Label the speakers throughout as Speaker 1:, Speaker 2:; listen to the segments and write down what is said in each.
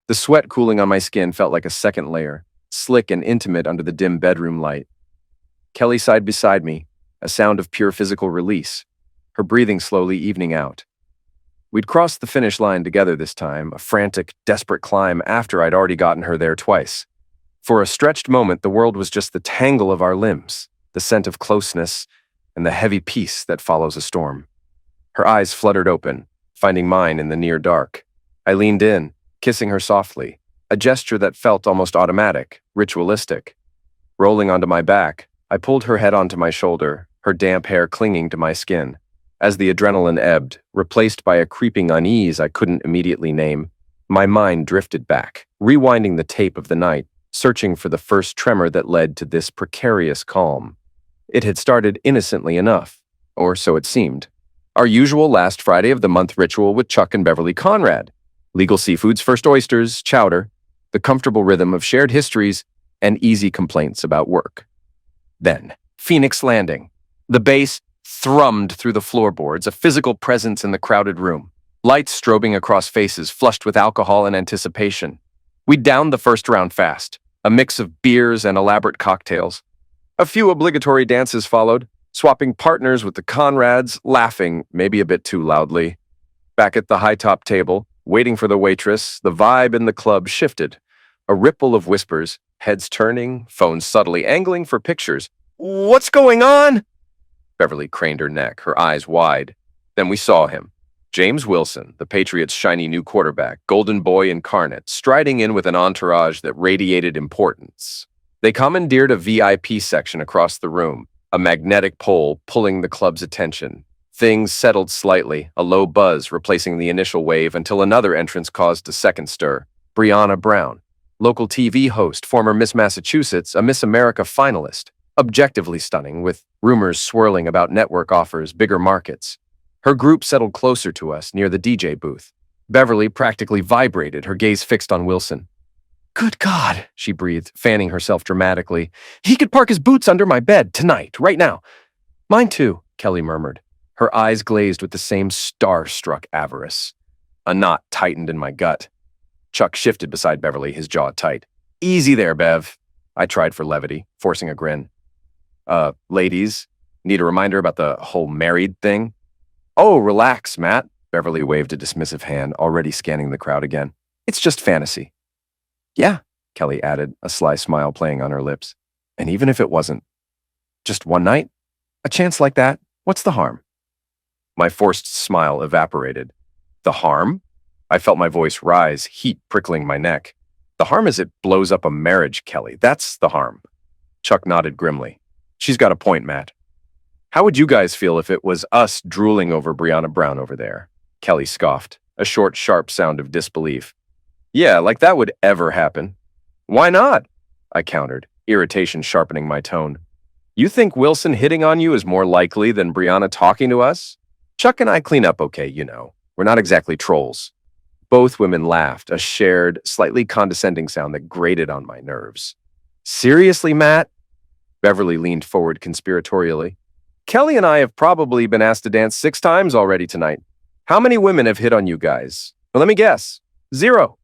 Speaker 1: The sweat cooling on my skin felt like a second layer, slick and intimate under the dim bedroom light. Kelly sighed beside me, a sound of pure physical release, her breathing slowly evening out. We'd crossed the finish line together this time, a frantic, desperate climb after I'd already gotten her there twice. For a stretched moment, the world was just the tangle of our limbs, the scent of closeness, and the heavy peace that follows a storm. Her eyes fluttered open, finding mine in the near dark. I leaned in, kissing her softly, a gesture that felt almost automatic, ritualistic. Rolling onto my back, I pulled her head onto my shoulder, her damp hair clinging to my skin. As the adrenaline ebbed, replaced by a creeping unease I couldn't immediately name, my mind drifted back, rewinding the tape of the night, searching for the first tremor that led to this precarious calm. It had started innocently enough, or so it seemed. Our usual last Friday of the month ritual with Chuck and Beverly Conrad. Legal seafoods, first oysters, chowder, the comfortable rhythm of shared histories, and easy complaints about work. Then, Phoenix Landing. The bass thrummed through the floorboards, a physical presence in the crowded room. Lights strobing across faces flushed with alcohol and anticipation. We downed the first round fast, a mix of beers and elaborate cocktails. A few obligatory dances followed, swapping partners with the Conrads, laughing, maybe a bit too loudly. Back at the high-top table, waiting for the waitress, the vibe in the club shifted. A ripple of whispers, heads turning, phones subtly angling for pictures. "What's going on?" Beverly craned her neck, her eyes wide. Then we saw him. James Wilson, the Patriots' shiny new quarterback, golden boy incarnate, striding in with an entourage that radiated importance. They commandeered a VIP section across the room, a magnetic pole pulling the club's attention. Things settled slightly, a low buzz replacing the initial wave until another entrance caused a second stir. Brianna Brown, local TV host, former Miss Massachusetts, a Miss America finalist. Objectively stunning, with rumors swirling about network offers, bigger markets. Her group settled closer to us, near the DJ booth. Beverly practically vibrated, her gaze fixed on Wilson. "Good God," she breathed, fanning herself dramatically. "He could park his boots under my bed, tonight, right now." "Mine too," Kelly murmured, her eyes glazed with the same star-struck avarice. A knot tightened in my gut. Chuck shifted beside Beverly, his jaw tight. "Easy there, Bev." I tried for levity, forcing a grin. Ladies, need a reminder about the whole married thing?" "Oh, relax, Matt." Beverly waved a dismissive hand, already scanning the crowd again. "It's just fantasy." "Yeah," Kelly added, a sly smile playing on her lips. "And even if it wasn't, just one night? A chance like that, what's the harm?" My forced smile evaporated. The harm? I felt my voice rise, heat prickling my neck. "The harm is it blows up a marriage, Kelly. That's the harm." Chuck nodded grimly. "She's got a point, Matt." "How would you guys feel if it was us drooling over Brianna Brown over there?" Kelly scoffed, a short, sharp sound of disbelief. "Yeah, like that would ever happen." "Why not?" I countered, irritation sharpening my tone. "You think Wilson hitting on you is more likely than Brianna talking to us? Chuck and I clean up okay, you know. We're not exactly trolls." Both women laughed, a shared, slightly condescending sound that grated on my nerves. "Seriously, Matt?" Beverly leaned forward conspiratorially. "Kelly and I have probably been asked to dance 6 times already tonight. How many women have hit on you guys? Well, let me guess. 0.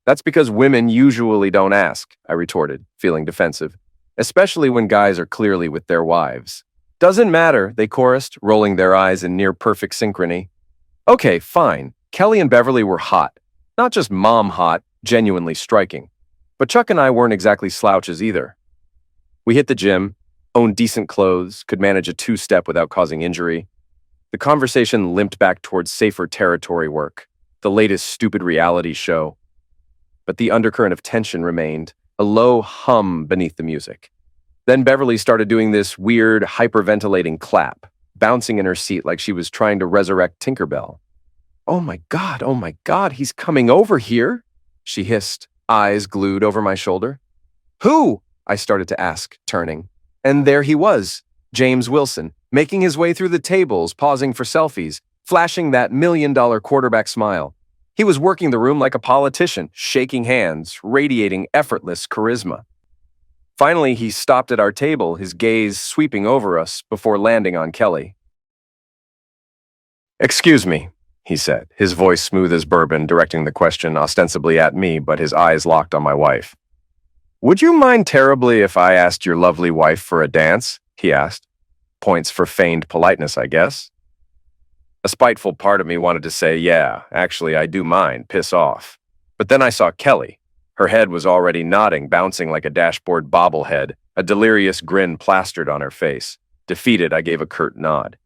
Speaker 1: "That's because women usually don't ask," I retorted, feeling defensive, especially when guys are clearly with their wives. "Doesn't matter," they chorused, rolling their eyes in near-perfect synchrony. Okay, fine. Kelly and Beverly were hot. Not just mom hot, genuinely striking. But Chuck and I weren't exactly slouches either. We hit the gym, owned decent clothes, could manage a 2-step without causing injury. The conversation limped back towards safer territory work, the latest stupid reality show. But the undercurrent of tension remained, a low hum beneath the music. Then Beverly started doing this weird, hyperventilating clap, bouncing in her seat like she was trying to resurrect Tinkerbell. Oh my God, he's coming over here," she hissed, eyes glued over my shoulder. "Who?" I started to ask, turning. And there he was, James Wilson, making his way through the tables, pausing for selfies, flashing that $1,000,000 quarterback smile. He was working the room like a politician, shaking hands, radiating effortless charisma. Finally, he stopped at our table, his gaze sweeping over us before landing on Kelly. "Excuse me," he said, his voice smooth as bourbon, directing the question ostensibly at me, but his eyes locked on my wife. Would you mind terribly if I asked your lovely wife for a dance? He asked. Points for feigned politeness, I guess. A spiteful part of me wanted to say, yeah, actually, I do mind, piss off. But then I saw Kelly. Her head was already nodding, bouncing like a dashboard bobblehead, a delirious grin plastered on her face. Defeated, I gave a curt nod.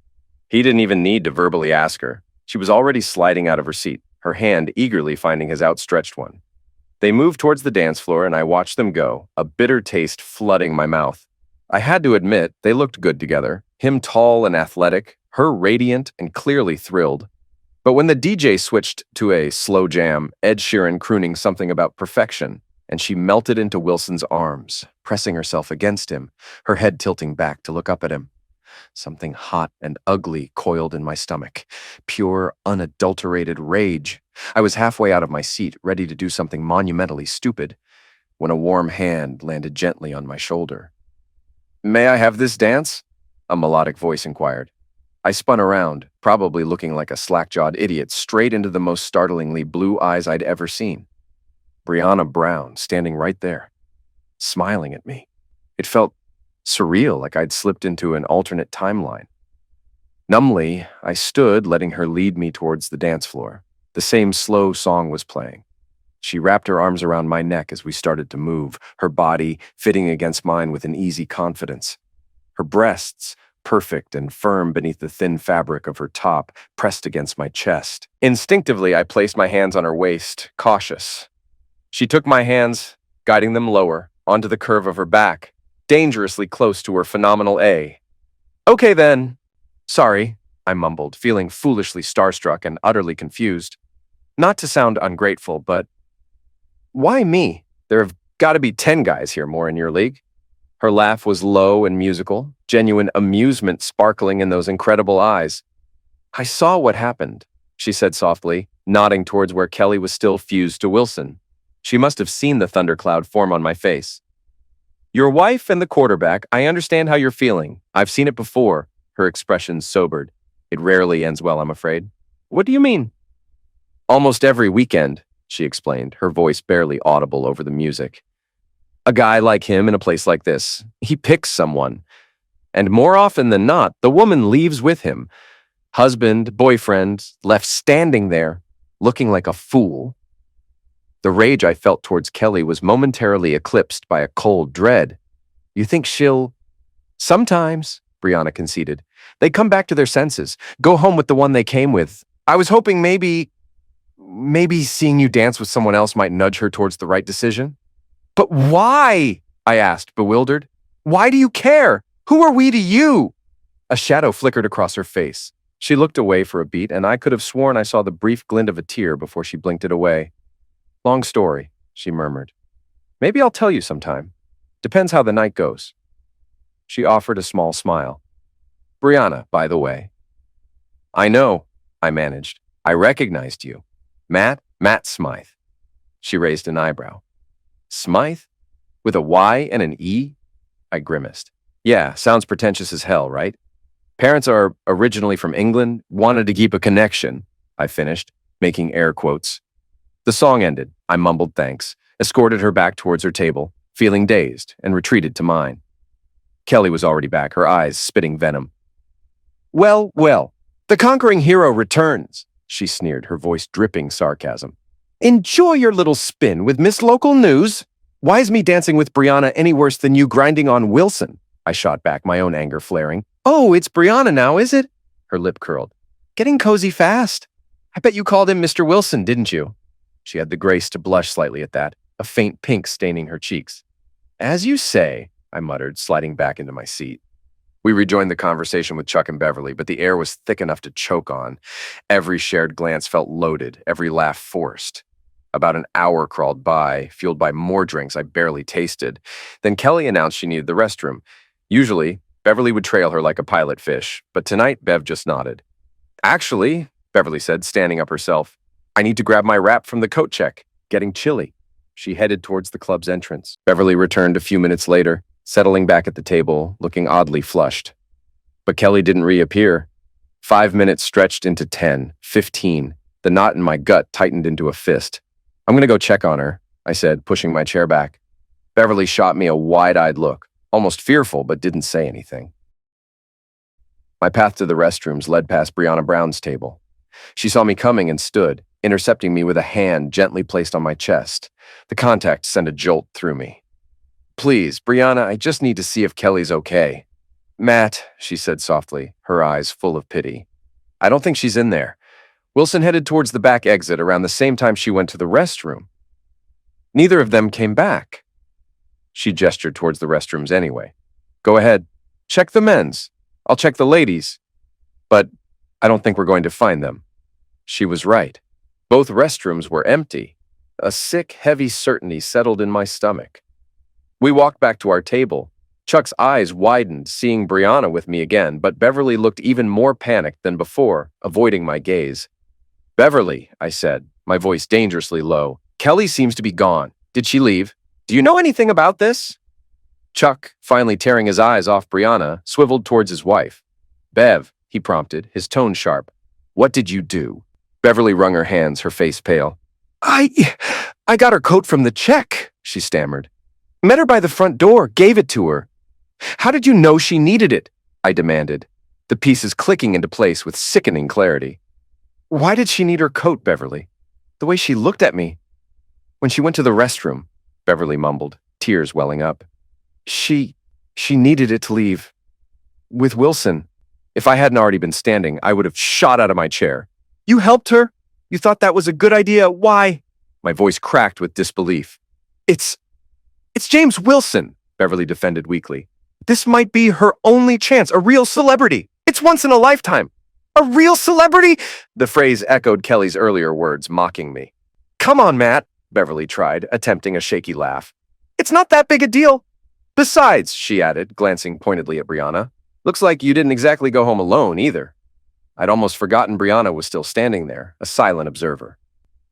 Speaker 1: He didn't even need to verbally ask her. She was already sliding out of her seat, her hand eagerly finding his outstretched one. They moved towards the dance floor, and I watched them go, a bitter taste flooding my mouth. I had to admit, they looked good together, him tall and athletic, her radiant and clearly thrilled. But when the DJ switched to a slow jam, Ed Sheeran crooning something about perfection, and she melted into Wilson's arms, pressing herself against him, her head tilting back to look up at him. Something hot and ugly coiled in my stomach. Pure, unadulterated rage. I was halfway out of my seat, ready to do something monumentally stupid, when a warm hand landed gently on my shoulder. May I have this dance? A melodic voice inquired. I spun around, probably looking like a slack-jawed idiot, straight into the most startlingly blue eyes I'd ever seen. Brianna Brown, standing right there, smiling at me. It felt surreal, like I'd slipped into an alternate timeline. Numbly, I stood, letting her lead me towards the dance floor. The same slow song was playing. She wrapped her arms around my neck as we started to move, her body fitting against mine with an easy confidence. Her breasts, perfect and firm beneath the thin fabric of her top, pressed against my chest. Instinctively, I placed my hands on her waist, cautious. She took my hands, guiding them lower, onto the curve of her back, dangerously close to her phenomenal A. Okay then. Sorry, I mumbled, feeling foolishly starstruck and utterly confused. Not to sound ungrateful, but why me? There have got to be 10 guys here more in your league. Her laugh was low and musical, genuine amusement sparkling in those incredible eyes. I saw what happened, she said softly, nodding towards where Kelly was still fused to Wilson. She must have seen the thundercloud form on my face. Your wife and the quarterback, I understand how you're feeling. I've seen it before. Her expression sobered. It rarely ends well, I'm afraid. What do you mean? Almost every weekend, she explained, her voice barely audible over the music. A guy like him in a place like this, he picks someone. And more often than not, the woman leaves with him. Husband, boyfriend, left standing there, looking like a fool. The rage I felt towards Kelly was momentarily eclipsed by a cold dread. You think she'll... Sometimes, Brianna conceded. They come back to their senses, go home with the one they came with. I was hoping maybe seeing you dance with someone else might nudge her towards the right decision. But why? I asked, bewildered. Why do you care? Who are we to you? A shadow flickered across her face. She looked away for a beat, and I could have sworn I saw the brief glint of a tear before she blinked it away. Long story, she murmured. Maybe I'll tell you sometime. Depends how the night goes. She offered a small smile. Brianna, by the way. I know, I managed. I recognized you. Matt Smythe. She raised an eyebrow. Smythe? With a Y and an E? I grimaced. Yeah, sounds pretentious as hell, right? Parents are originally from England, wanted to keep a connection, I finished, making air quotes. The song ended. I mumbled thanks, escorted her back towards her table, feeling dazed, and retreated to mine. Kelly was already back, her eyes spitting venom. Well, the conquering hero returns, she sneered, her voice dripping sarcasm. Enjoy your little spin with Miss Local News. Why is me dancing with Brianna any worse than you grinding on Wilson? I shot back, my own anger flaring. Oh, it's Brianna now, is it? Her lip curled. Getting cozy fast. I bet you called him Mr. Wilson, didn't you? She had the grace to blush slightly at that, a faint pink staining her cheeks. As you say, I muttered, sliding back into my seat. We rejoined the conversation with Chuck and Beverly, but the air was thick enough to choke on. Every shared glance felt loaded, every laugh forced. About an hour crawled by, fueled by more drinks I barely tasted. Then Kelly announced she needed the restroom. Usually, Beverly would trail her like a pilot fish, but tonight Bev just nodded. Actually, Beverly said, standing up herself, I need to grab my wrap from the coat check. Getting chilly. She headed towards the club's entrance. Beverly returned a few minutes later, settling back at the table, looking oddly flushed. But Kelly didn't reappear. 5 minutes stretched into 10, 15. The knot in my gut tightened into a fist. I'm gonna go check on her, I said, pushing my chair back. Beverly shot me a wide-eyed look, almost fearful, but didn't say anything. My path to the restrooms led past Brianna Brown's table. She saw me coming and stood, intercepting me with a hand gently placed on my chest. The contact sent a jolt through me. Please, Brianna, I just need to see if Kelly's okay. Matt, she said softly, her eyes full of pity. I don't think she's in there. Wilson headed towards the back exit around the same time she went to the restroom. Neither of them came back. She gestured towards the restrooms anyway. Go ahead. Check the men's. I'll check the ladies. But I don't think we're going to find them. She was right. Both restrooms were empty. A sick, heavy certainty settled in my stomach. We walked back to our table. Chuck's eyes widened, seeing Brianna with me again, but Beverly looked even more panicked than before, avoiding my gaze. Beverly, I said, my voice dangerously low. Kelly seems to be gone. Did she leave? Do you know anything about this? Chuck, finally tearing his eyes off Brianna, swiveled towards his wife. Bev, he prompted, his tone sharp. What did you do? Beverly wrung her hands, her face pale. I got her coat from the check, she stammered. Met her by the front door, gave it to her. How did you know she needed it? I demanded, the pieces clicking into place with sickening clarity. Why did she need her coat, Beverly? The way she looked at me. When she went to the restroom, Beverly mumbled, tears welling up. She needed it to leave. With Wilson. If I hadn't already been standing, I would have shot out of my chair. You helped her? You thought that was a good idea? Why? My voice cracked with disbelief. It's James Wilson, Beverly defended weakly. This might be her only chance, a real celebrity. It's once in a lifetime. A real celebrity? The phrase echoed Kelly's earlier words, mocking me. Come on, Matt, Beverly tried, attempting a shaky laugh. It's not that big a deal. Besides, she added, glancing pointedly at Brianna, looks like you didn't exactly go home alone either. I'd almost forgotten Brianna was still standing there, a silent observer.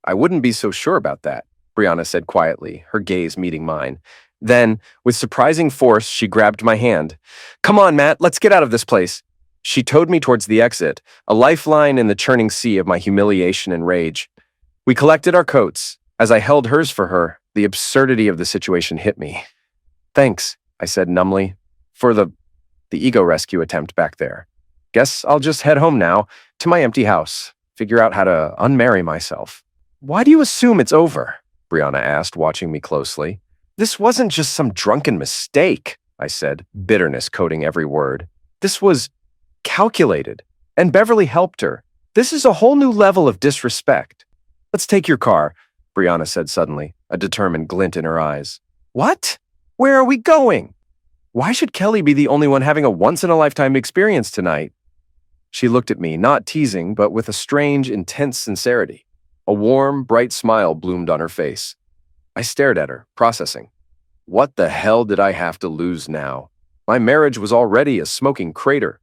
Speaker 1: I wouldn't be so sure about that, Brianna said quietly, her gaze meeting mine. Then, with surprising force, she grabbed my hand. Come on, Matt, let's get out of this place. She towed me towards the exit, a lifeline in the churning sea of my humiliation and rage. We collected our coats. As I held hers for her, the absurdity of the situation hit me. Thanks, I said numbly, for the ego rescue attempt back there. Guess I'll just head home now, to my empty house, figure out how to unmarry myself. Why do you assume it's over? Brianna asked, watching me closely. This wasn't just some drunken mistake, I said, bitterness coating every word. This was calculated, and Beverly helped her. This is a whole new level of disrespect. Let's take your car, Brianna said suddenly, a determined glint in her eyes. What? Where are we going? Why should Kelly be the only one having a once-in-a-lifetime experience tonight? She looked at me, not teasing, but with a strange, intense sincerity. A warm, bright smile bloomed on her face. I stared at her, processing. What the hell did I have to lose now? My marriage was already a smoking crater.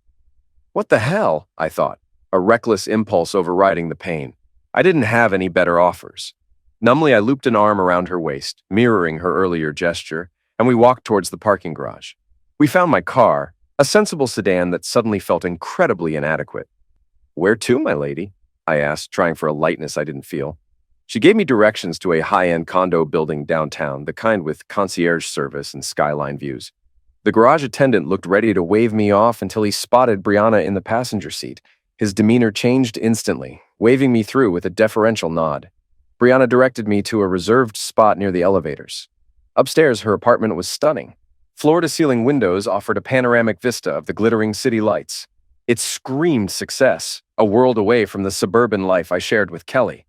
Speaker 1: What the hell, I thought, a reckless impulse overriding the pain. I didn't have any better offers. Numbly, I looped an arm around her waist, mirroring her earlier gesture, and we walked towards the parking garage. We found my car, a sensible sedan that suddenly felt incredibly inadequate. Where to, my lady? I asked, trying for a lightness I didn't feel. She gave me directions to a high-end condo building downtown, the kind with concierge service and skyline views. The garage attendant looked ready to wave me off until he spotted Brianna in the passenger seat. His demeanor changed instantly, waving me through with a deferential nod. Brianna directed me to a reserved spot near the elevators. Upstairs, her apartment was stunning. Floor-to-ceiling windows offered a panoramic vista of the glittering city lights. It screamed success, a world away from the suburban life I shared with Kelly.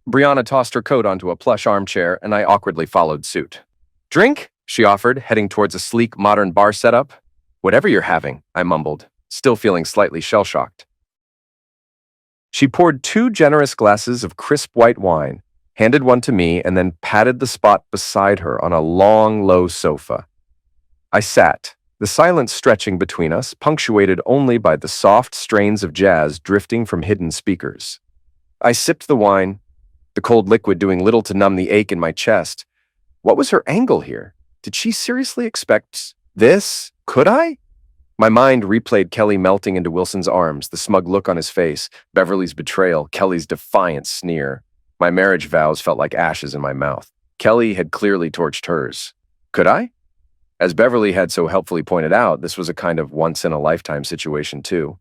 Speaker 1: Brianna tossed her coat onto a plush armchair, and I awkwardly followed suit. Drink? She offered, heading towards a sleek, modern bar setup. Whatever you're having, I mumbled, still feeling slightly shell-shocked. She poured 2 generous glasses of crisp white wine, handed one to me, and then patted the spot beside her on a long, low sofa. I sat, the silence stretching between us, punctuated only by the soft strains of jazz drifting from hidden speakers. I sipped the wine, the cold liquid doing little to numb the ache in my chest. What was her angle here? Did she seriously expect this? Could I? My mind replayed Kelly melting into Wilson's arms, the smug look on his face, Beverly's betrayal, Kelly's defiant sneer. My marriage vows felt like ashes in my mouth. Kelly had clearly torched hers. Could I? As Beverly had so helpfully pointed out, this was a kind of once-in-a-lifetime situation, too.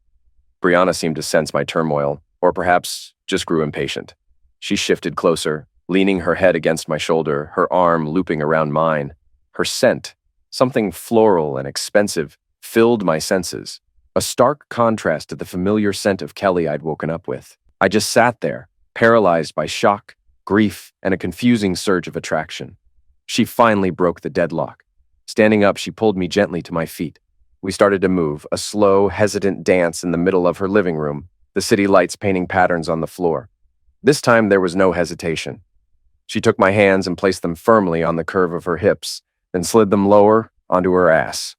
Speaker 1: Brianna seemed to sense my turmoil, or perhaps just grew impatient. She shifted closer, leaning her head against my shoulder, her arm looping around mine. Her scent, something floral and expensive, filled my senses, a stark contrast to the familiar scent of Kelly I'd woken up with. I just sat there, paralyzed by shock, grief, and a confusing surge of attraction. She finally broke the deadlock. Standing up, she pulled me gently to my feet. We started to move, a slow, hesitant dance in the middle of her living room, the city lights painting patterns on the floor. This time there was no hesitation. She took my hands and placed them firmly on the curve of her hips, then slid them lower onto her ass.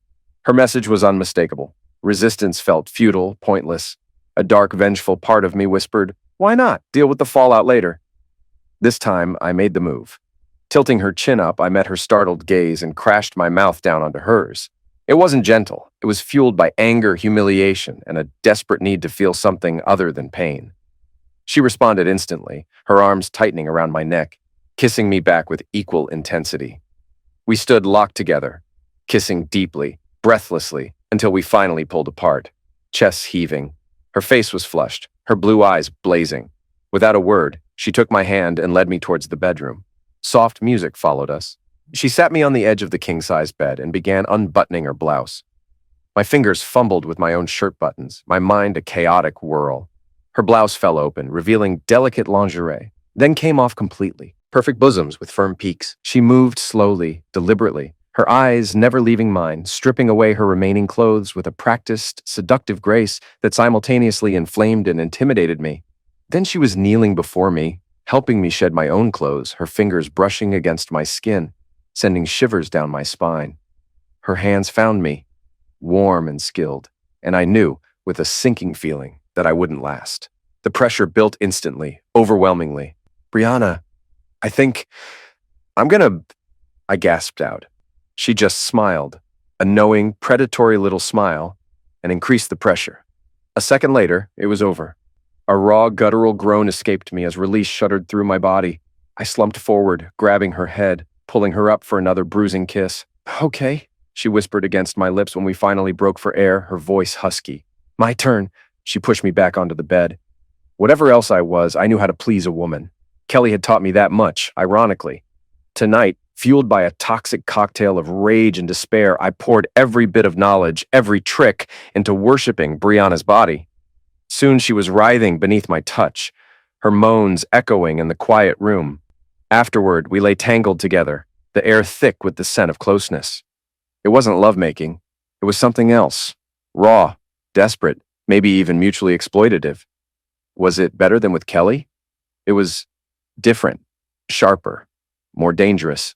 Speaker 1: Her message was unmistakable. Resistance felt futile, pointless. A dark, vengeful part of me whispered, "Why not? Deal with the fallout later." This time, I made the move. Tilting her chin up, I met her startled gaze and crashed my mouth down onto hers. It wasn't gentle. It was fueled by anger, humiliation, and a desperate need to feel something other than pain. She responded instantly, her arms tightening around my neck, kissing me back with equal intensity. We stood locked together, kissing deeply, breathlessly, until we finally pulled apart, chests heaving. Her face was flushed, her blue eyes blazing. Without a word, she took my hand and led me towards the bedroom. Soft music followed us. She sat me on the edge of the king-size bed and began unbuttoning her blouse. My fingers fumbled with my own shirt buttons, my mind a chaotic whirl. Her blouse fell open, revealing delicate lingerie, then came off completely. Perfect bosoms with firm peaks. She moved slowly, deliberately, her eyes never leaving mine, stripping away her remaining clothes with a practiced, seductive grace that simultaneously inflamed and intimidated me. Then she was kneeling before me, helping me shed my own clothes, her fingers brushing against my skin, sending shivers down my spine. Her hands found me, warm and skilled, and I knew, with a sinking feeling, that I wouldn't last. The pressure built instantly, overwhelmingly. "Brianna, I think I gasped out. She just smiled, a knowing, predatory little smile, and increased the pressure. A second later, it was over. A raw, guttural groan escaped me as release shuddered through my body. I slumped forward, grabbing her head, pulling her up for another bruising kiss. "Okay," she whispered against my lips when we finally broke for air, her voice husky. "My turn." She pushed me back onto the bed. Whatever else I was, I knew how to please a woman. Kelly had taught me that much, ironically. Tonight, fueled by a toxic cocktail of rage and despair, I poured every bit of knowledge, every trick, into worshiping Brianna's body. Soon she was writhing beneath my touch, her moans echoing in the quiet room. Afterward, we lay tangled together, the air thick with the scent of closeness. It wasn't lovemaking. It was something else. Raw, desperate, maybe even mutually exploitative. Was it better than with Kelly? It was different, sharper, more dangerous.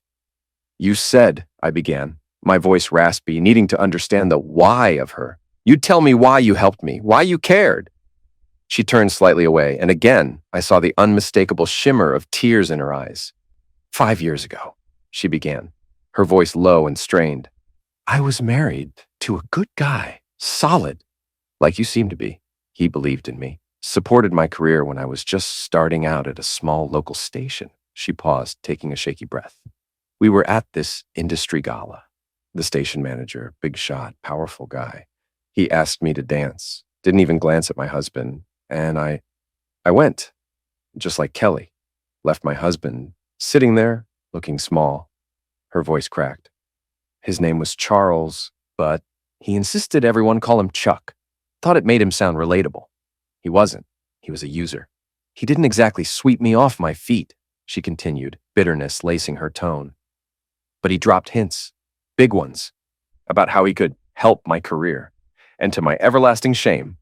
Speaker 1: "You said," I began, my voice raspy, needing to understand the why of her. "You'd tell me why you helped me, why you cared." She turned slightly away, and again I saw the unmistakable shimmer of tears in her eyes. "5 years ago," she began, her voice low and strained. "I was married to a good guy, solid, like you seem to be. He believed in me, supported my career when I was just starting out at a small local station." She paused, taking a shaky breath. "We were at this industry gala. The station manager, big shot, powerful guy. He asked me to dance, didn't even glance at my husband, and I went, just like Kelly. Left my husband sitting there, looking small." Her voice cracked. "His name was Charles, but he insisted everyone call him Chuck. Thought it made him sound relatable. He wasn't. He was a user. He didn't exactly sweep me off my feet," she continued, bitterness lacing her tone. "But he dropped hints, big ones, about how he could help my career. And to my everlasting shame,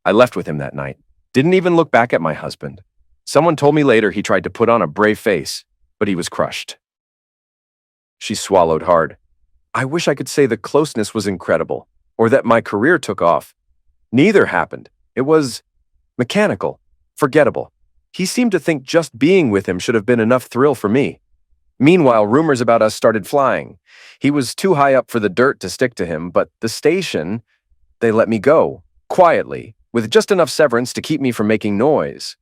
Speaker 1: I left with him that night. Didn't even look back at my husband. Someone told me later he tried to put on a brave face, but he was crushed." She swallowed hard. "I wish I could say the closeness was incredible, or that my career took off. Neither happened. It was mechanical, forgettable. He seemed to think just being with him should have been enough thrill for me. Meanwhile, rumors about us started flying. He was too high up for the dirt to stick to him, but the station, They let me go, quietly, with just enough severance to keep me from making noise.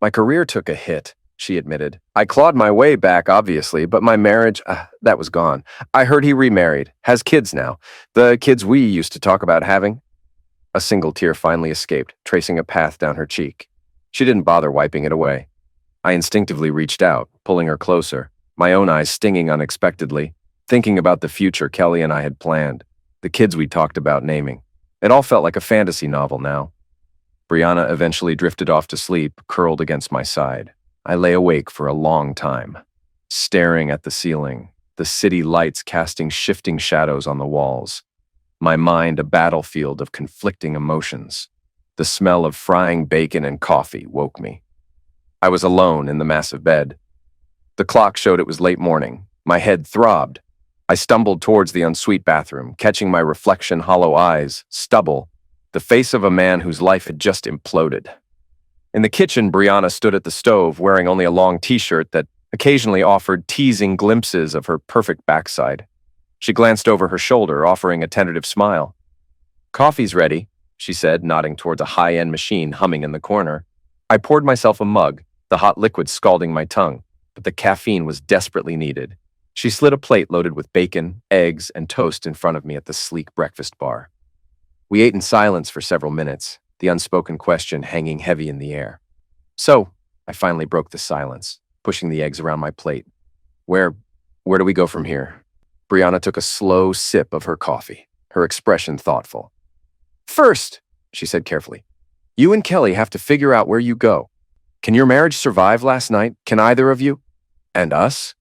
Speaker 1: My career took a hit, she admitted. I clawed my way back, obviously, but my marriage, that was gone. I heard he remarried, has kids now. The kids we used to talk about having. A single tear finally escaped, tracing a path down her cheek. She didn't bother wiping it away. I instinctively reached out, pulling her closer, my own eyes stinging unexpectedly, thinking about the future Kelly and I had planned, the kids we talked about naming. It all felt like a fantasy novel now. Brianna eventually drifted off to sleep, curled against my side. I lay awake for a long time, staring at the ceiling, the city lights casting shifting shadows on the walls. My mind a battlefield of conflicting emotions. The smell of frying bacon and coffee woke me. I was alone in the massive bed. The clock showed it was late morning. My head throbbed. I stumbled towards the ensuite bathroom, catching my reflection, hollow eyes, stubble, the face of a man whose life had just imploded. In the kitchen, Brianna stood at the stove, wearing only a long t-shirt that occasionally offered teasing glimpses of her perfect backside. She glanced over her shoulder, offering a tentative smile. "Coffee's ready," she said, nodding towards a high-end machine humming in the corner. I poured myself a mug, the hot liquid scalding my tongue, but the caffeine was desperately needed. She slid a plate loaded with bacon, eggs, and toast in front of me at the sleek breakfast bar. We ate in silence for several minutes, the unspoken question hanging heavy in the air. "So," I finally broke the silence, pushing the eggs around my plate. Where do we go from here?" Brianna took a slow sip of her coffee, her expression thoughtful. "First," she said carefully, "you and Kelly have to figure out where you go. Can your marriage survive last night? Can either of you? And us?"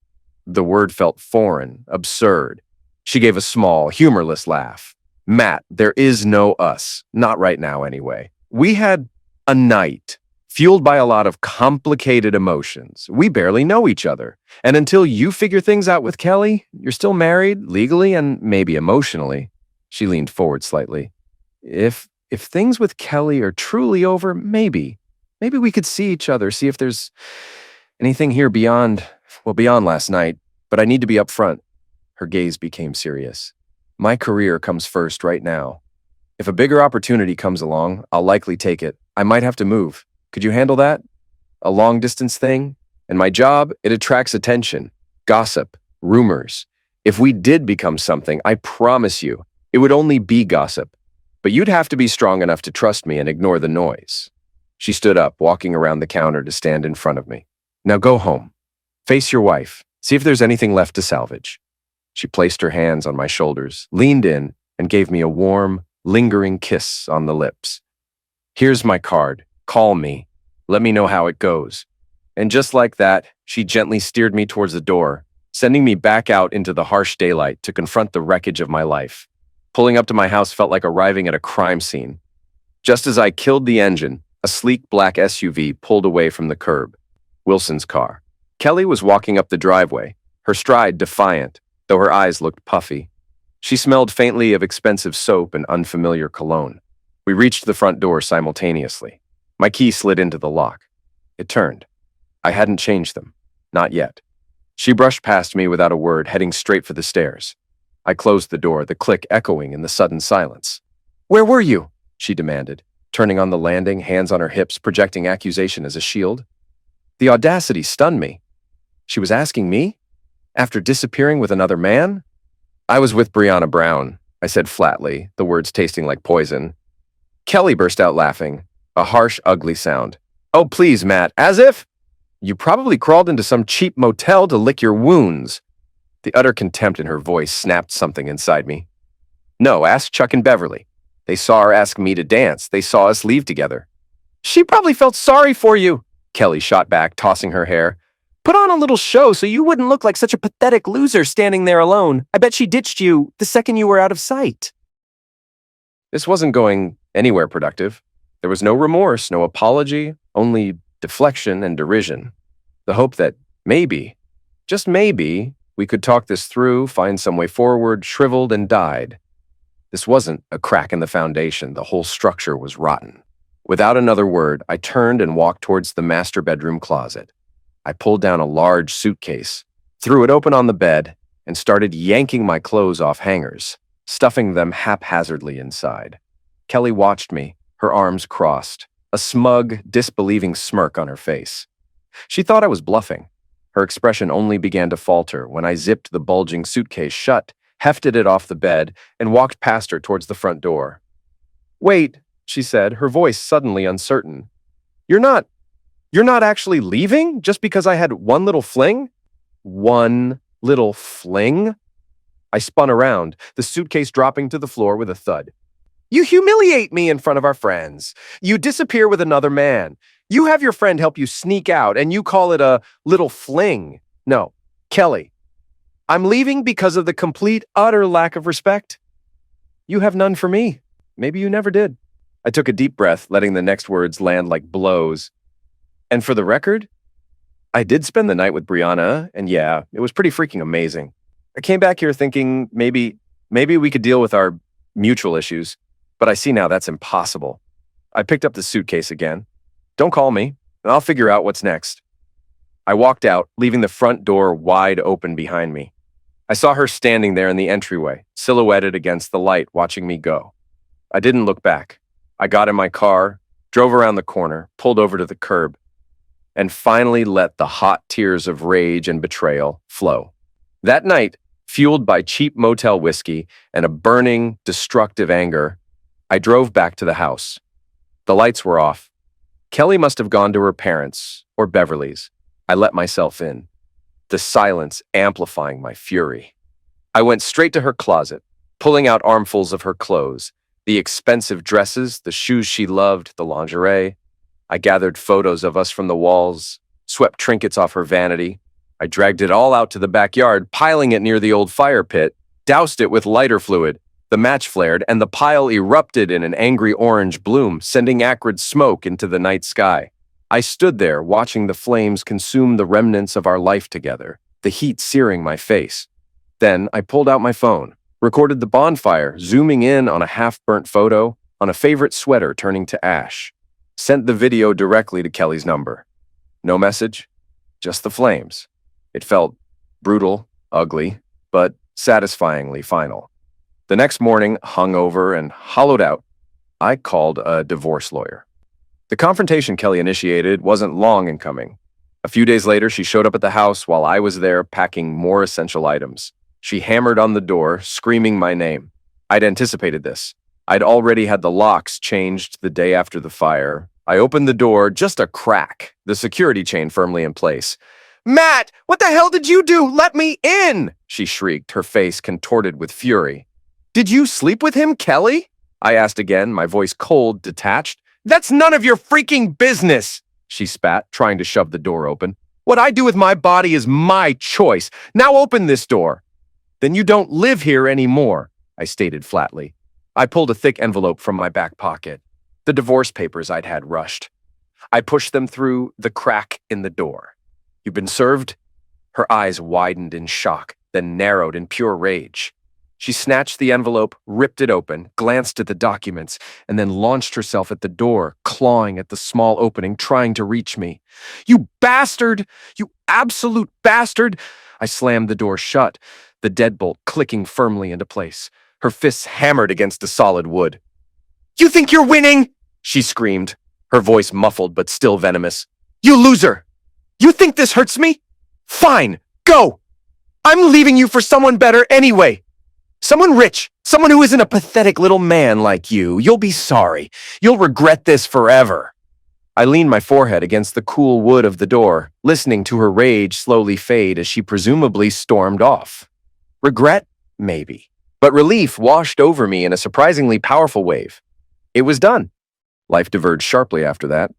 Speaker 1: The word felt foreign, absurd. She gave a small, humorless laugh. "Matt, there is no us. Not right now, anyway. We had a night, fueled by a lot of complicated emotions. We barely know each other. And until you figure things out with Kelly, you're still married, legally and maybe emotionally." She leaned forward slightly. If things with Kelly are truly over, maybe we could see each other, see if there's anything here beyond last night. But I need to be upfront." Her gaze became serious. "My career comes first right now. If a bigger opportunity comes along, I'll likely take it. I might have to move. Could you handle that? A long-distance thing? And my job, it attracts attention, gossip, rumors. If we did become something, I promise you, it would only be gossip. But you'd have to be strong enough to trust me and ignore the noise." She stood up, walking around the counter to stand in front of me. "Now go home. Face your wife. See if there's anything left to salvage." She placed her hands on my shoulders, leaned in, and gave me a warm, lingering kiss on the lips. "Here's my card. Call me. Let me know how it goes." And just like that, she gently steered me towards the door, sending me back out into the harsh daylight to confront the wreckage of my life. Pulling up to my house felt like arriving at a crime scene. Just as I killed the engine, a sleek black SUV pulled away from the curb. Wilson's car. Kelly was walking up the driveway, her stride defiant, though her eyes looked puffy. She smelled faintly of expensive soap and unfamiliar cologne. We reached the front door simultaneously. My key slid into the lock. It turned. I hadn't changed them. Not yet. She brushed past me without a word, heading straight for the stairs. I closed the door, the click echoing in the sudden silence. "Where were you?" she demanded, turning on the landing, hands on her hips, projecting accusation as a shield. The audacity stunned me. She was asking me? After disappearing with another man? "I was with Brianna Brown," I said flatly, the words tasting like poison. Kelly burst out laughing, a harsh, ugly sound. "Oh, please, Matt, as if you probably crawled into some cheap motel to lick your wounds." The utter contempt in her voice snapped something inside me. "No, ask Chuck and Beverly. They saw her ask me to dance. They saw us leave together." "She probably felt sorry for you," Kelly shot back, tossing her hair. "Put on a little show so you wouldn't look like such a pathetic loser standing there alone. I bet she ditched you the second you were out of sight." This wasn't going anywhere productive. There was no remorse, no apology, only deflection and derision. The hope that maybe, just maybe, we could talk this through, find some way forward, shriveled and died. This wasn't a crack in the foundation. The whole structure was rotten. Without another word, I turned and walked towards the master bedroom closet. I pulled down a large suitcase, threw it open on the bed, and started yanking my clothes off hangers, stuffing them haphazardly inside. Kelly watched me, her arms crossed, a smug, disbelieving smirk on her face. She thought I was bluffing. Her expression only began to falter when I zipped the bulging suitcase shut, hefted it off the bed, and walked past her towards the front door. "Wait," she said, her voice suddenly uncertain. You're not actually leaving just because I had one little fling?" One little fling? I spun around, the suitcase dropping to the floor with a thud. "You humiliate me in front of our friends. You disappear with another man. You have your friend help you sneak out, and you call it a little fling. No, Kelly, I'm leaving because of the complete, utter lack of respect. You have none for me. Maybe you never did." I took a deep breath, letting the next words land like blows. And for the record, I did spend the night with Brianna, and yeah, it was pretty freaking amazing. I came back here thinking maybe we could deal with our mutual issues, but I see now that's impossible. I picked up the suitcase again. "Don't call me, and I'll figure out what's next." I walked out, leaving the front door wide open behind me. I saw her standing there in the entryway, silhouetted against the light, watching me go. I didn't look back. I got in my car, drove around the corner, pulled over to the curb, and finally let the hot tears of rage and betrayal flow. That night, fueled by cheap motel whiskey and a burning, destructive anger, I drove back to the house. The lights were off. Kelly must have gone to her parents' or Beverly's. I let myself in, the silence amplifying my fury. I went straight to her closet, pulling out armfuls of her clothes, the expensive dresses, the shoes she loved, the lingerie. I gathered photos of us from the walls, swept trinkets off her vanity. I dragged it all out to the backyard, piling it near the old fire pit, doused it with lighter fluid. The match flared, and the pile erupted in an angry orange bloom, sending acrid smoke into the night sky. I stood there, watching the flames consume the remnants of our life together, the heat searing my face. Then I pulled out my phone, recorded the bonfire, zooming in on a half-burnt photo, on a favorite sweater turning to ash. Sent the video directly to Kelly's number. No message, just the flames. It felt brutal, ugly, but satisfyingly final. The next morning, hungover and hollowed out, I called a divorce lawyer. The confrontation Kelly initiated wasn't long in coming. A few days later, she showed up at the house while I was there packing more essential items. She hammered on the door, screaming my name. I'd anticipated this. I'd already had the locks changed the day after the fire. I opened the door, just a crack, the security chain firmly in place. "Matt, what the hell did you do? Let me in!" she shrieked, her face contorted with fury. "Did you sleep with him, Kelly?" I asked again, my voice cold, detached. "That's none of your freaking business!" she spat, trying to shove the door open. "What I do with my body is my choice. Now open this door." "Then you don't live here anymore," I stated flatly. I pulled a thick envelope from my back pocket, the divorce papers I'd had rushed. I pushed them through the crack in the door. "You've been served?" Her eyes widened in shock, then narrowed in pure rage. She snatched the envelope, ripped it open, glanced at the documents, and then launched herself at the door, clawing at the small opening, trying to reach me. "You bastard! You absolute bastard!" I slammed the door shut, the deadbolt clicking firmly into place. Her fists hammered against the solid wood. "You think you're winning?" she screamed, her voice muffled but still venomous. "You loser! You think this hurts me? Fine, go! I'm leaving you for someone better anyway. Someone rich, someone who isn't a pathetic little man like you. You'll be sorry. You'll regret this forever." I leaned my forehead against the cool wood of the door, listening to her rage slowly fade as she presumably stormed off. Regret? Maybe. But relief washed over me in a surprisingly powerful wave. It was done. Life diverged sharply after that.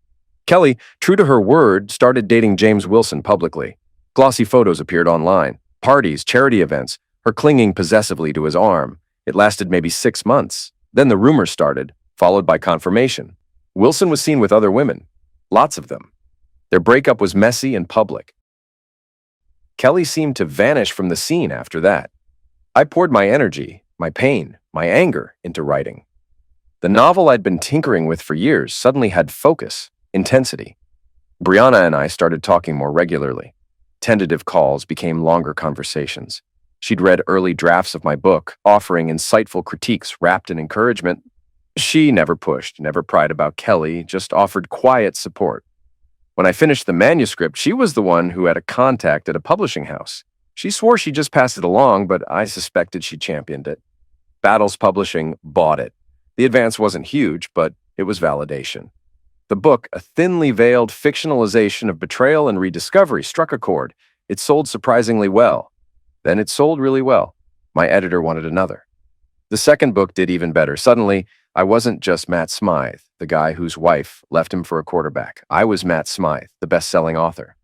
Speaker 1: Kelly, true to her word, started dating James Wilson publicly. Glossy photos appeared online. Parties, charity events, her clinging possessively to his arm. It lasted maybe 6 months. Then the rumors started, followed by confirmation. Wilson was seen with other women. Lots of them. Their breakup was messy and public. Kelly seemed to vanish from the scene after that. I poured my energy, my pain, my anger into writing. The novel I'd been tinkering with for years suddenly had focus, intensity. Brianna and I started talking more regularly. Tentative calls became longer conversations. She'd read early drafts of my book, offering insightful critiques wrapped in encouragement. She never pushed, never pried about Kelly, just offered quiet support. When I finished the manuscript, she was the one who had a contact at a publishing house. She swore she just passed it along, but I suspected she championed it. Battles Publishing bought it. The advance wasn't huge, but it was validation. The book, a thinly veiled fictionalization of betrayal and rediscovery, struck a chord. It sold surprisingly well. Then it sold really well. My editor wanted another. The second book did even better. Suddenly, I wasn't just Matt Smythe, the guy whose wife left him for a quarterback. I was Matt Smythe, the best-selling author.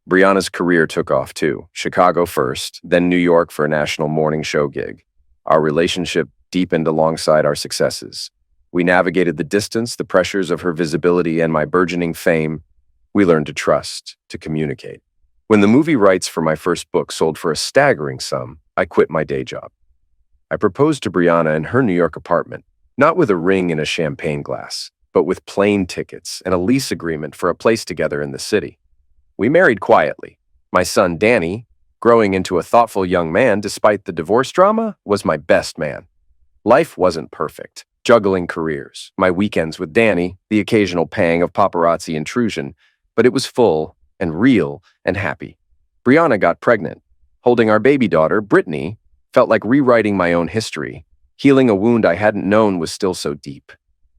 Speaker 1: Brianna's career took off too. Chicago first, then New York for a national morning show gig. Our relationship deepened alongside our successes. We navigated the distance, the pressures of her visibility, and my burgeoning fame. We learned to trust, to communicate. When the movie rights for my first book sold for a staggering sum, I quit my day job. I proposed to Brianna in her New York apartment, not with a ring and a champagne glass, but with plane tickets and a lease agreement for a place together in the city. We married quietly. My son, Danny, growing into a thoughtful young man despite the divorce drama, was my best man. Life wasn't perfect. Juggling careers, my weekends with Danny, the occasional pang of paparazzi intrusion, but it was full and real and happy. Brianna got pregnant. Holding our baby daughter, Brittany, felt like rewriting my own history. Healing a wound I hadn't known was still so deep.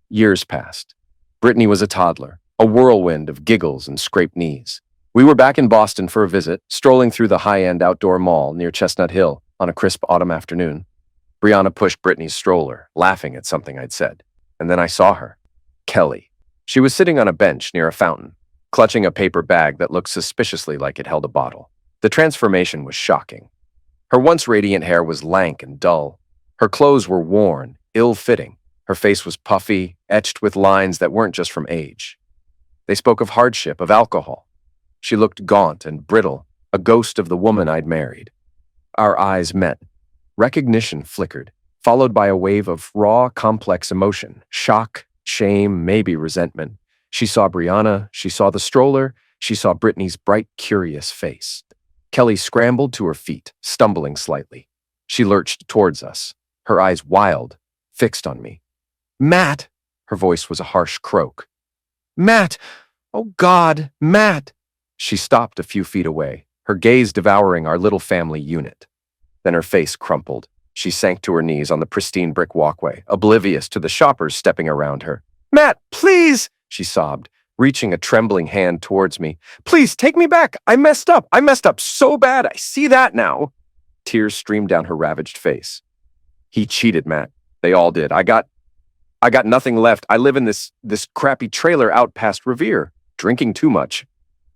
Speaker 1: Years passed. Brittany was a toddler, a whirlwind of giggles and scraped knees. We were back in Boston for a visit, strolling through the high-end outdoor mall near Chestnut Hill on a crisp autumn afternoon. Brianna pushed Brittany's stroller, laughing at something I'd said. And then I saw her. Kelly. She was sitting on a bench near a fountain, clutching a paper bag that looked suspiciously like it held a bottle. The transformation was shocking. Her once radiant hair was lank and dull. Her clothes were worn, ill-fitting. Her face was puffy, etched with lines that weren't just from age. They spoke of hardship, of alcohol. She looked gaunt and brittle, a ghost of the woman I'd married. Our eyes met. Recognition flickered, followed by a wave of raw, complex emotion, shock, shame, maybe resentment. She saw Brianna, she saw the stroller, she saw Brittany's bright, curious face. Kelly scrambled to her feet, stumbling slightly. She lurched towards us, her eyes wild, fixed on me. "Matt!" Her voice was a harsh croak. "Matt! Oh God, Matt!" She stopped a few feet away, her gaze devouring our little family unit. Then her face crumpled. She sank to her knees on the pristine brick walkway, oblivious to the shoppers stepping around her. "Matt, please!" she sobbed, reaching a trembling hand towards me. "Please, take me back! I messed up! I messed up so bad! I see that now!" Tears streamed down her ravaged face. "He cheated, Matt. They all did. I got nothing left. I live in this crappy trailer out past Revere, drinking too much."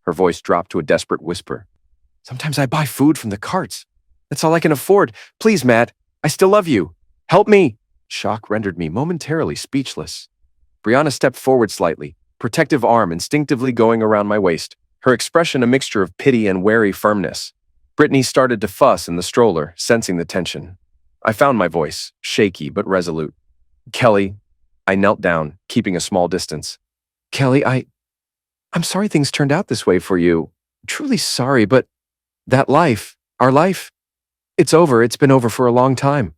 Speaker 1: Her voice dropped to a desperate whisper. "Sometimes I buy food from the carts. That's all I can afford. Please, Matt, I still love you. Help me." Shock rendered me momentarily speechless. Brianna stepped forward slightly, protective arm instinctively going around my waist, her expression a mixture of pity and wary firmness. Brittany started to fuss in the stroller, sensing the tension. I found my voice, shaky but resolute. "Kelly," I knelt down, keeping a small distance. "Kelly, I'm sorry things turned out this way for you. Truly sorry, but that life, our life, it's over. It's been over for a long time."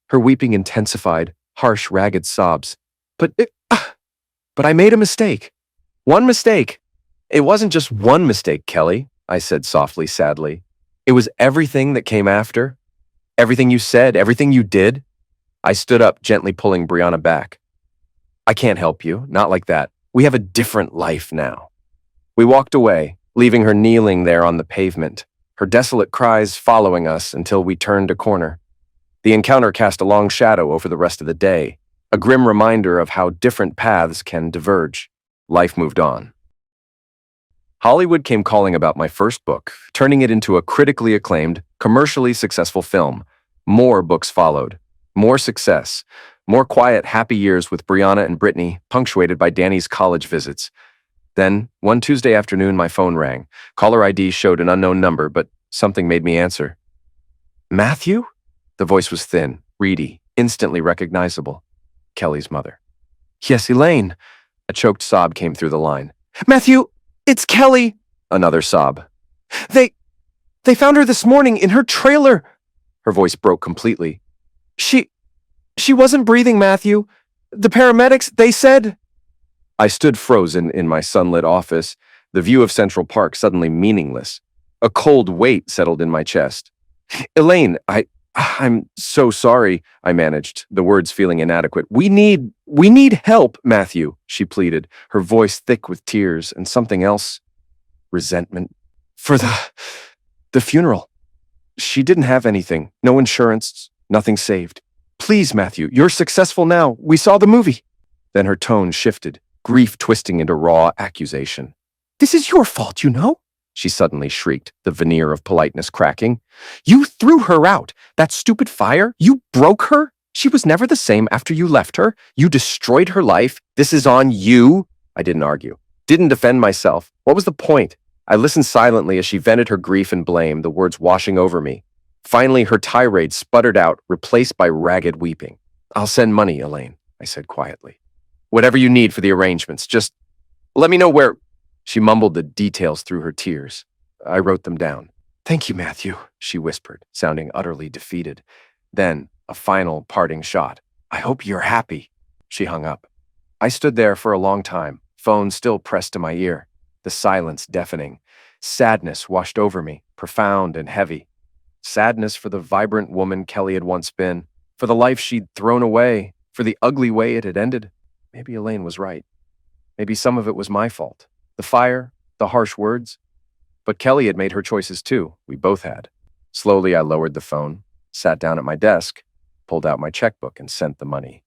Speaker 1: Her weeping intensified, harsh, ragged sobs. But I made a mistake. One mistake. It wasn't just one mistake, Kelly," I said softly, sadly. "It was everything that came after. Everything you said, everything you did." I stood up, gently pulling Brianna back. "I can't help you, not like that. We have a different life now." We walked away, leaving her kneeling there on the pavement, her desolate cries following us until we turned a corner. The encounter cast a long shadow over the rest of the day, a grim reminder of how different paths can diverge. Life moved on. Hollywood came calling about my first book, turning it into a critically acclaimed, commercially successful film. More books followed. More success. More quiet, happy years with Brianna and Brittany, punctuated by Danny's college visits. Then, one Tuesday afternoon, my phone rang. Caller ID showed an unknown number, but something made me answer. "Matthew?" The voice was thin, reedy, instantly recognizable. Kelly's mother. "Yes, Elaine." A choked sob came through the line. "Matthew, it's Kelly." Another sob. They found her this morning in her trailer." Her voice broke completely. She wasn't breathing, Matthew. The paramedics, they said. I stood frozen in my sunlit office, the view of Central Park suddenly meaningless. A cold weight settled in my chest. Elaine, I'm so sorry, I managed, the words feeling inadequate. We need help, Matthew, she pleaded, her voice thick with tears and something else. Resentment. For the funeral. She didn't have anything. No insurance, nothing saved. Please, Matthew, you're successful now. We saw the movie. Then her tone shifted, grief twisting into raw accusation. This is your fault, you know? She suddenly shrieked, the veneer of politeness cracking. You threw her out. That stupid fire. You broke her. She was never the same after you left her. You destroyed her life. This is on you. I didn't argue. Didn't defend myself. What was the point? I listened silently as she vented her grief and blame, the words washing over me. Finally, her tirade sputtered out, replaced by ragged weeping. I'll send money, Elaine, I said quietly. Whatever you need for the arrangements, just let me know where. She mumbled the details through her tears. I wrote them down. Thank you, Matthew, she whispered, sounding utterly defeated. Then, a final parting shot. I hope you're happy. She hung up. I stood there for a long time, phone still pressed to my ear, the silence deafening. Sadness washed over me, profound and heavy. Sadness for the vibrant woman Kelly had once been, for the life she'd thrown away, for the ugly way it had ended. Maybe Elaine was right. Maybe some of it was my fault. The fire, the harsh words. But Kelly had made her choices too. We both had. Slowly, I lowered the phone, sat down at my desk, pulled out my checkbook, and sent the money.